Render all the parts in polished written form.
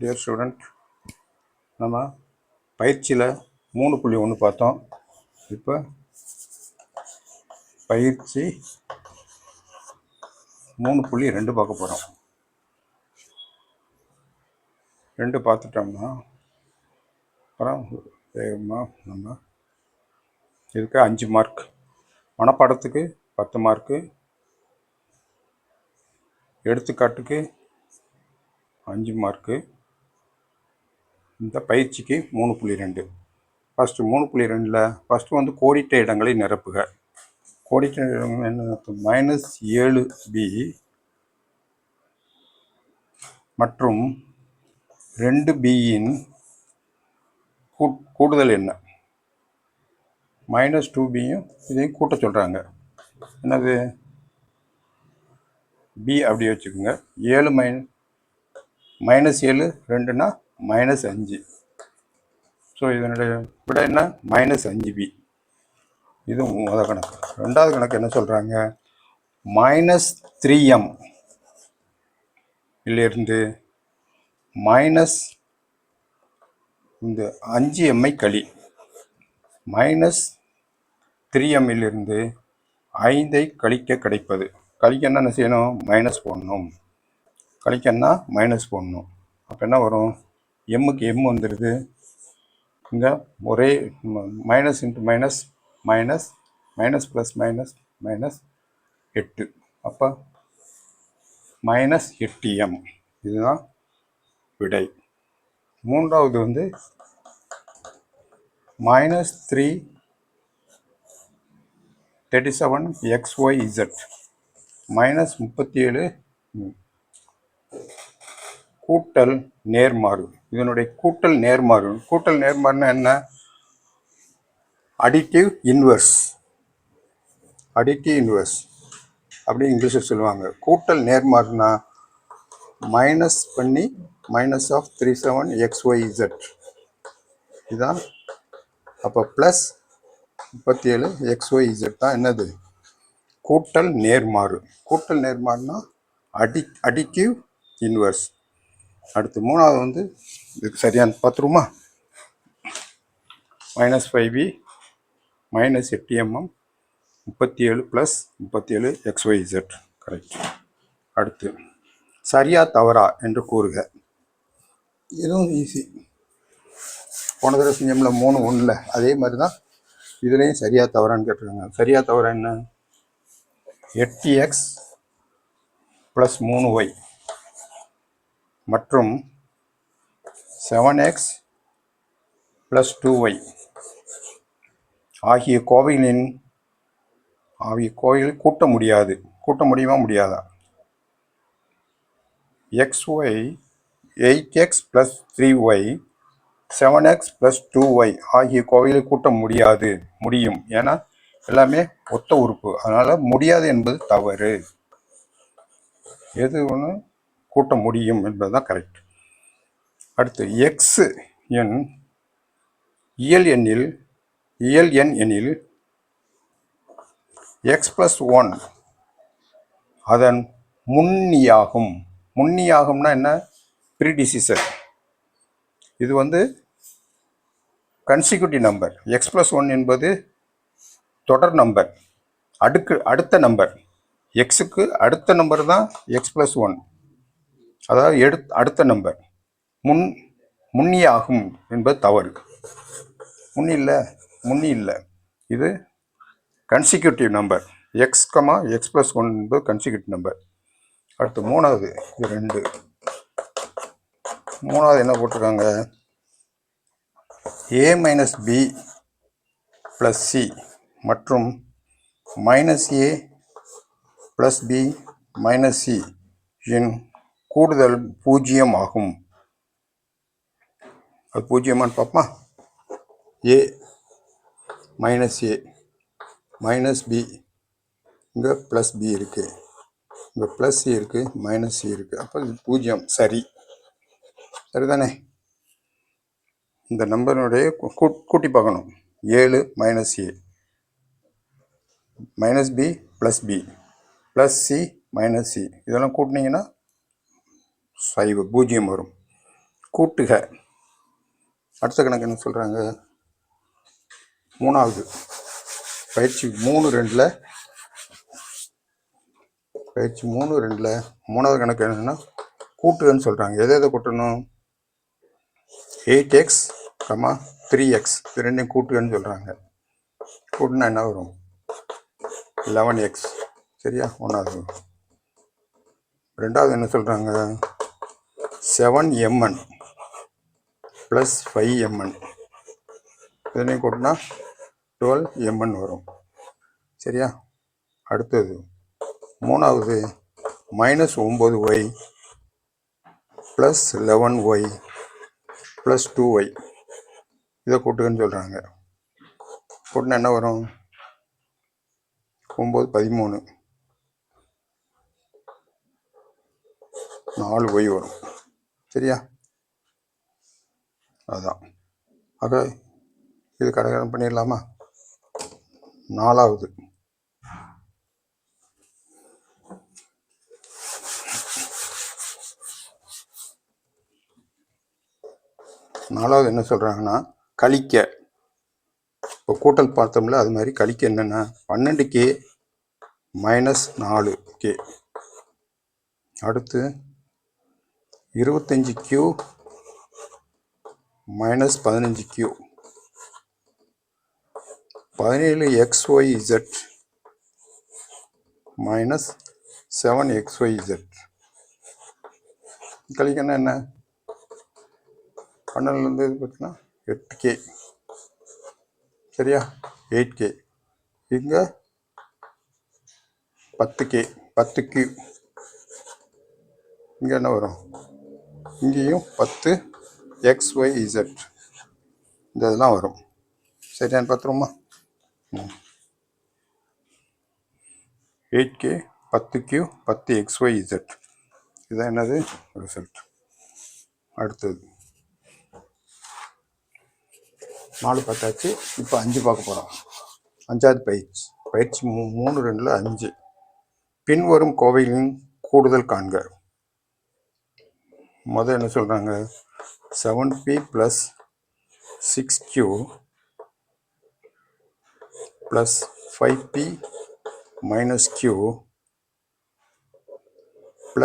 Dear student, நம்ம பயிற்சியில் 3.1 பார்த்தோம். இப்போ பயிற்சி 3.2 பார்க்க போகிறோம். 2 பார்த்துட்டோம்னா அப்புறம் வேகமாக நம்ம இதுக்கு 5 மார்க், மனப்பாடத்துக்கு 10 மார்க்கு, எடுத்துக்காட்டுக்கு 5 மார்க்கு, இந்த பயிற்சிக்கு 3.2. ஃபஸ்ட்டு 3.2ல் ஃபஸ்ட்டு வந்து கோடிட்ட இடங்களை நிரப்புக. கோடிட்ட இடங்கள் என்ன? -7b மற்றும் 2bயின் கூடுதல் என்ன? -2bயும் இதையும் கூட்ட சொல்கிறாங்க. என்னது? b அப்படி வச்சுக்கோங்க. 7 -7 2னா -5. ஸோ இதனுடைய விட என்ன? -5b. இது முதல் கணக்கு. ரெண்டாவது கணக்கு என்ன சொல்கிறாங்க? -3m இருந்து இந்த 5m கழி. -3m இருந்து 5 கழிக்க கிடைப்பது. கழிக்கன்னா என்ன செய்யணும்? மைனஸ் போடணும். கழிக்கன்னா மைனஸ் போடணும். அப்போ என்ன வரும்? எம்முக்கு எம் வந்துடுது. இங்கே ஒரே minus into minus minus minus plus minus minus 8. அப்போ -8m. இதுதான் விடை. மூன்றாவது வந்து -337xyz -37 கூட்டல் நேர்மாறு. இதனுடைய கூட்டல் நேர்மாறு. கூட்டல் நேர்மாறுனா என்ன? Additive inverse. அடிட்டிவ் இன்வர்ஸ் அப்படி இங்கிலீஷில் சொல்லுவாங்க. கூட்டல் நேர்மாறுனா மைனஸ் பண்ணி -37xyz இதுதான். அப்போ ப்ளஸ் 37xyz தான் என்னது? கூட்டல் நேர்மாறு. கூட்டல் நேர்மாறுனா அடிட்டிவ் இன்வர்ஸ். அடுத்து மூணாவது வந்து இதுக்கு சரியான பார்த்துருமா? -5b -8mm 37 + 37 xyz. கரெக்ட். அடுத்து சரியா தவறா என்று கூறுக. இதுவும் ஈஸி. போன தடவை செஞ்சோம்ல 3.1ல் அதே மாதிரி தான் இதுலேயும் சரியா தவறான்னு கேட்டிருக்காங்க. சரியா தவறா என்ன? 8x + 3y மற்றும் 7x + 2y ஆகிய கோவைகளில் கூட்ட முடியாது. கூட்ட முடியுமா? முடியாதா? xy 8x + 3y 7x + 2y ஆகிய கோவைகளை கூட்ட முடியாது. முடியும். ஏன்னா எல்லாமே ஒத்த உறுப்பு. அதனால் முடியாது என்பது தவறு. எது ஒன்று கூட்ட முடியும் என்பது தான் கரெக்ட். அடுத்து எக்ஸ் எண் இயல் எண் எனில் x + 1 அதன் முன்னியாகும். முன்னியாகும்னா என்ன? ப்ரீடிசிசர். இது வந்து கன்சிக்யூட்டிவ் நம்பர். x + 1 என்பது தொடர் நம்பர், அடுத்த நம்பர். எக்ஸுக்கு அடுத்த நம்பர் தான் x + 1, அதாவது அடுத்த நம்பர். முன்னியாகும் என்பது தவறு. முன்னி இல்லை. இது கன்சிக்யூட்டிவ் நம்பர். x, x + 1 என்பது கன்சிக்யூட்டிவ் நம்பர். அடுத்து மூணாவது, இது 2. மூணாவது என்ன போட்டிருக்காங்க? a - b + c மற்றும் -a + b - c இன் கூடுதல் 0 ஆகும். அது பூஜ்ஜியமானு பார்ப்போமா? a - b இங்கே +b இருக்குது, இங்கே +c இருக்குது, -c இருக்குது. அப்போ இது 0. சரிதானே? இந்த நம்பருடைய கூட்டி பார்க்கணும். 7 - a -b + b + c - c இதெல்லாம் கூட்டினீங்கன்னா 0 வரும். கூட்டுக. அடுத்த கணக்கு என்ன சொல்கிறாங்க, மூணாவது பயிற்சி 3.2 மூணாவது கணக்கு என்னென்னா கூட்டுன்னு சொல்கிறாங்க. எதை கூட்டணும், 8x 3x இது ரெண்டையும் கூட்டுன்னு சொல்கிறாங்க. கூட்டுனா என்ன வரும், 11x. சரியா, ஒன்றாவது. ரெண்டாவது என்ன சொல்கிறாங்க, 7mn + 5mn இதனையும் கூட்டினா 12mn வரும். சரியா, அடுத்தது மூணாவது -9y + 11y + 2y இதை கூட்டுன்னு சொல்கிறாங்க. கூட்டினா என்ன வரும், 9 13 4y வரும். சரியா, அதுதான். ஆக இது கடகடன் பண்ணிடலாமா. நாலாவது என்ன சொல்கிறாங்கன்னா, கழிக்க. இப்போ கூட்டல் பார்த்தோம்ல, அது மாதிரி கழிக்க என்னென்னா 12k - 4k. அடுத்து 25q - 15q 17xyz - 7xyz கழிக்கன்னா என்ன, 12லேருந்து இது பார்த்தீங்கன்னா 8k. சரியா, 8k. இங்கே 10k 10q. இங்கே என்ன வரும், இங்கேயும் 10xyz இந்த இதெல்லாம் வரும். சரியான்னு பார்த்துருமா. 8k 10q 10xyz இதுதான் என்னது, ரிசல்ட். அடுத்தது 4 பார்த்தாச்சு. இப்போ 5 பார்க்க போகிறோம். 5வது பயிற்சி 3.2 5. பின்வரும் கோவைகளின் கூடுதல் காண்க. முதல் என்ன சொல்கிறாங்க, 7p + 6q + 5p - q +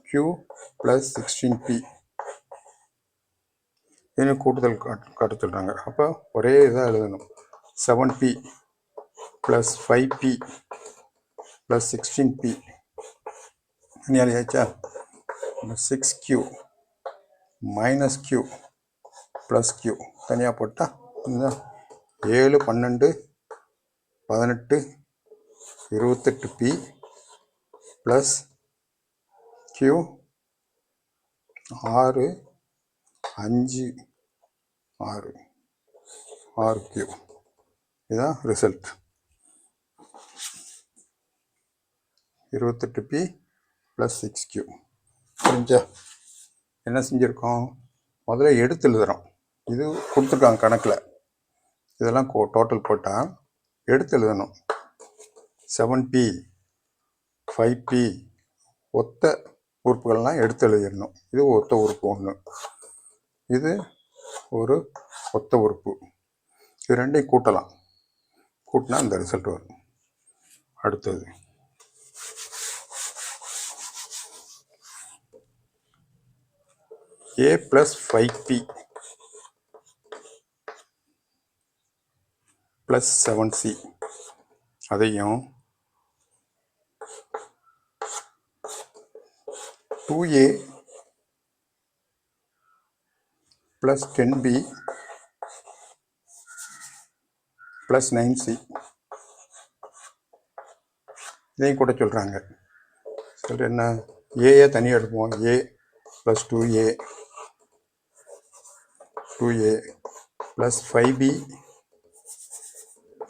q + 16p இதுன்னு கூடுதல் காட்ட சொல்கிறாங்க. அப்போ ஒரே இதாக எழுதணும். 7p + 5p + 16p ஆச்சா. 6q - q + q தனியாக போட்டால் இதுதான் 7 12 18 28p + q 6 5 6 6q இதுதான் ரிசல்ட். 28p + 6q. புரிஞ்சா, என்ன செஞ்சுருக்கோம், முதல்ல எடுத்து எழுதுகிறோம். இது கொடுத்துருக்காங்க கணக்கில், இதெல்லாம் டோட்டல் போட்டால் எடுத்து எழுதணும். 7p 5p ஒத்த உறுப்புகள்லாம் எடுத்து எழுதிடணும். இது ஒத்த உறுப்பு ஒன்று, இது ஒரு ஒத்த உறுப்பு. இது ரெண்டையும் கூட்டலாம். கூட்டினா இந்த ரிசல்ட் வரும். அடுத்தது a + 5p + 7c அதையும் 2a + 10b + 9c இதையும் கூட சொல்கிறாங்க. சொல்லிட்டு என்ன, ஏஏ தனியாக எடுப்போம். a + 2a + 5b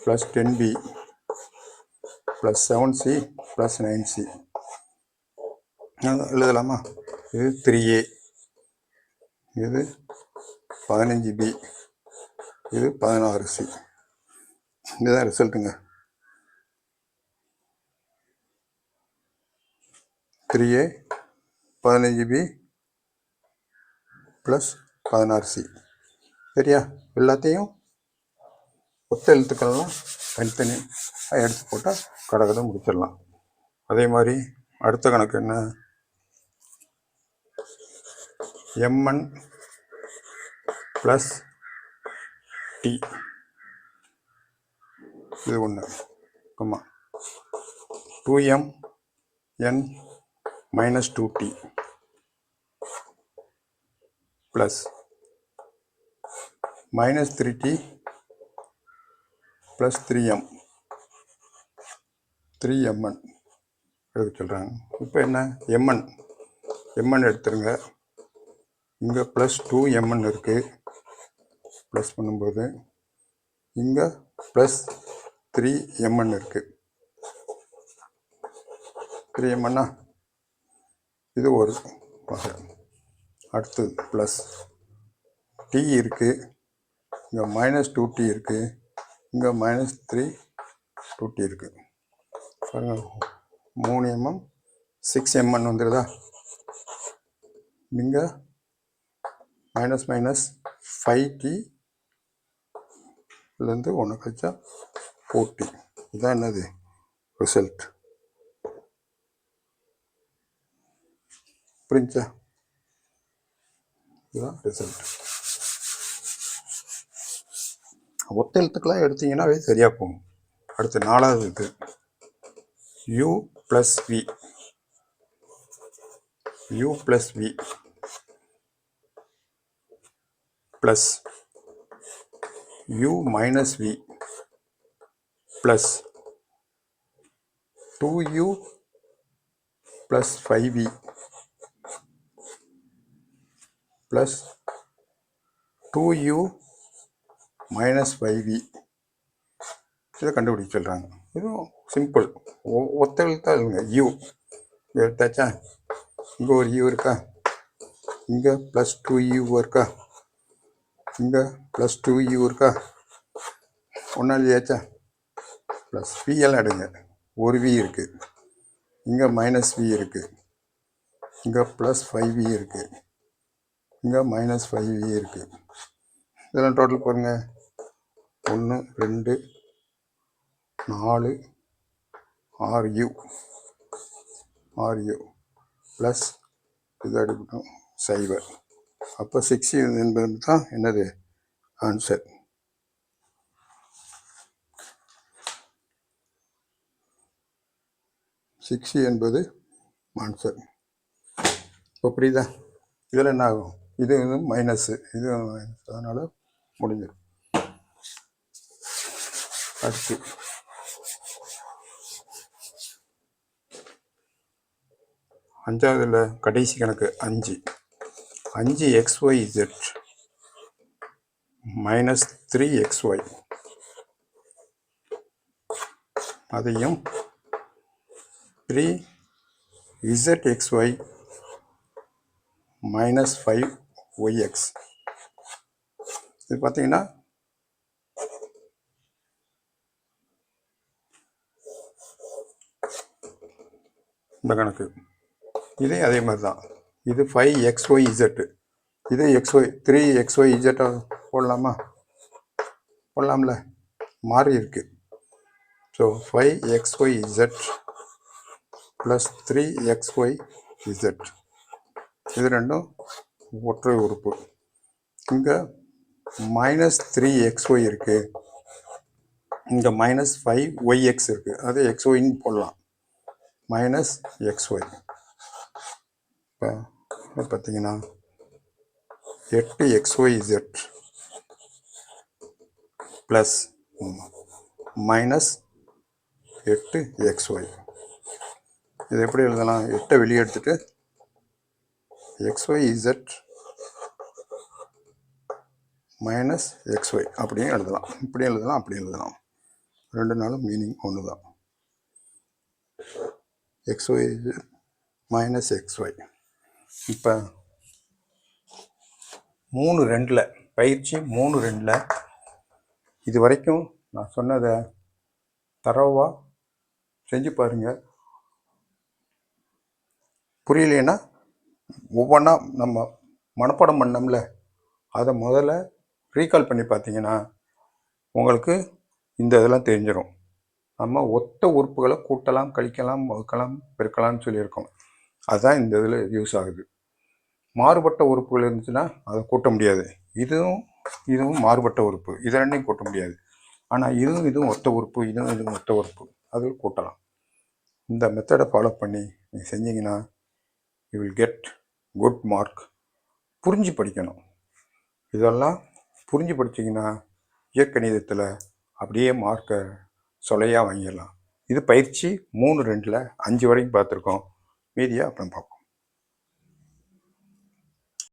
+ 10b + 7c + 9c எழுதலாமா. இது 3a, இது 15b, இது 16c. இதுதான் ரிசல்ட்டுங்க. 3a 15b plus 16C. சரியா? எல்லாத்தையும் ஒத்த எழுத்துக்கள்லாம் தனித்தனி எடுத்து போட்டால் கடகதை முடிச்சிடலாம். அதே மாதிரி அடுத்த கணக்கு என்ன, mn ப்ளஸ் டி, இது ஒன்று. ஆமாம், 2mn minus 2t plus minus 3t plus 3mn எடுக்க சொல்கிறாங்க. இப்போ என்ன, mn எடுத்துருங்க. இங்கே ப்ளஸ் 2mn இருக்குது, ப்ளஸ் பண்ணும்போது இங்கே ப்ளஸ் 3mn இருக்குது. 3mn இது ஒரு வகை. அடுத்தது ப்ளஸ் டி இருக்குது, இங்கே மைனஸ் 2t இருக்குது, இங்கே மைனஸ் 2t இருக்குது. பாருங்கள், 3mm 6mn வந்துடுதா. இங்கே மைனஸ் மைனஸ் 5tலேருந்து 1 கழிச்சா 4t. இதுதான் என்னது, ரிசல்ட். புரிஞ்சா? இதுதான் ரிசல்ட். ஒத்த எழுத்துக்கெல்லாம் எடுத்தீங்கன்னாவே சரியாக போகும். அடுத்து 4வது இது u plus v, u plus v plus u minus v plus 2u plus 5v plus 2u minus 5v. இதை கண்டுபிடிக்க சொல்கிறாங்க. இதுவும் சிம்பிள், ஒத்த எழுத்தாக இல்லைங்க. u எடுத்தாச்சா, இங்கே ஒரு u இருக்கா, இங்கே ப்ளஸ் 2u இருக்கா, இங்கே ப்ளஸ் 2u இருக்கா, ஒன்றா இல்லையாச்சா. ப்ளஸ் v எல்லாம் எடுங்க, ஒரு v இருக்குது, இங்கே மைனஸ் v இருக்குது, இங்கே ப்ளஸ் 5v இருக்குது, இங்கே மைனஸ் 5v இருக்குது. இதெல்லாம் டோட்டல் பாருங்கள், 1 2 4 6u ப்ளஸ் இது அடிக்கட்டும் 0. அப்போ 6 என்பது தான் என்னது ஆன்சர். என்பது ஆன்சர். இப்போ புரியுதா? இதில் என்ன ஆகும், இது மைனஸு, இது மைனஸ், அதனால் முடிஞ்சிடும். அடுத்து 5வதுல கடைசி கணக்கு 5 xyz மைனஸ் 3xy, அதையும் 3zxy மைனஸ் 5yx. இது பார்த்தீங்கன்னா இந்த கணக்கு இதே அதே மாதிரி தான். இது 5xyz, இது 3xyz போடலாம்ல, மாறி இருக்கு. ஸோ 5xyz ப்ளஸ் 3xyz, இது ரெண்டும் ஒற்றை உறுப்பு. இங்கே மைனஸ் 3xy இருக்குது, இங்கே மைனஸ் 5yx இருக்குது, அது xyன்னு போடலாம், மைனஸ் xy. இப்போ பார்த்தீங்கன்னா 8xyz ப்ளஸ் மைனஸ் 8xy. இது எப்படி எழுதலாம், 8 வெளியே எடுத்துட்டு xyz மைனஸ் xy அப்படியே எழுதலாம், இப்படி எழுதலாம், அப்படி எழுதலாம். ரெண்டு நாளும் மீனிங் ஒன்று தான். xyz minus xy. இப்போ 3-2 பயிற்சி 3-2 இது வரைக்கும் நான் சொன்னதை தரவா செஞ்சு பாருங்கள். புரியலைன்னா ஒவ்வொன்றா நம்ம மனப்பாடம் பண்ணோம்ல, அதை முதல்ல ரீகால் பண்ணி பார்த்தீங்கன்னா உங்களுக்கு இந்த இதெல்லாம் தெரிஞ்சிடும். நம்ம ஒத்த உறுப்புகளை கூட்டலாம், கழிக்கலாம், வகுக்கலாம், பெருக்கலாம்னு சொல்லியிருக்கோம். அதுதான் இந்த இதில் யூஸ் ஆகுது. மாறுபட்ட உறுப்புகள் இருந்துச்சுன்னா அதை கூட்ட முடியாது. இதுவும் மாறுபட்ட உறுப்பு, இதை ரெண்டையும் கூட்ட முடியாது. ஆனால் இதுவும் ஒத்த உறுப்பு, இதுவும் ஒத்த உறுப்பு, அது கூட்டலாம். இந்த மெத்தடை ஃபாலோ பண்ணி நீங்கள் செஞ்சீங்கன்னா you will get good mark. புரிஞ்சு படிக்கணும். இதெல்லாம் புரிஞ்சு படிச்சிங்கன்னா இயற்கணிதத்தில் அப்படியே மார்க்கை சொலையாக வாங்கிடலாம். இது பயிற்சி 3-2ல் 5 வரைக்கும் பார்த்துருக்கோம். மீதியாக அப்புறம் பார்ப்போம்.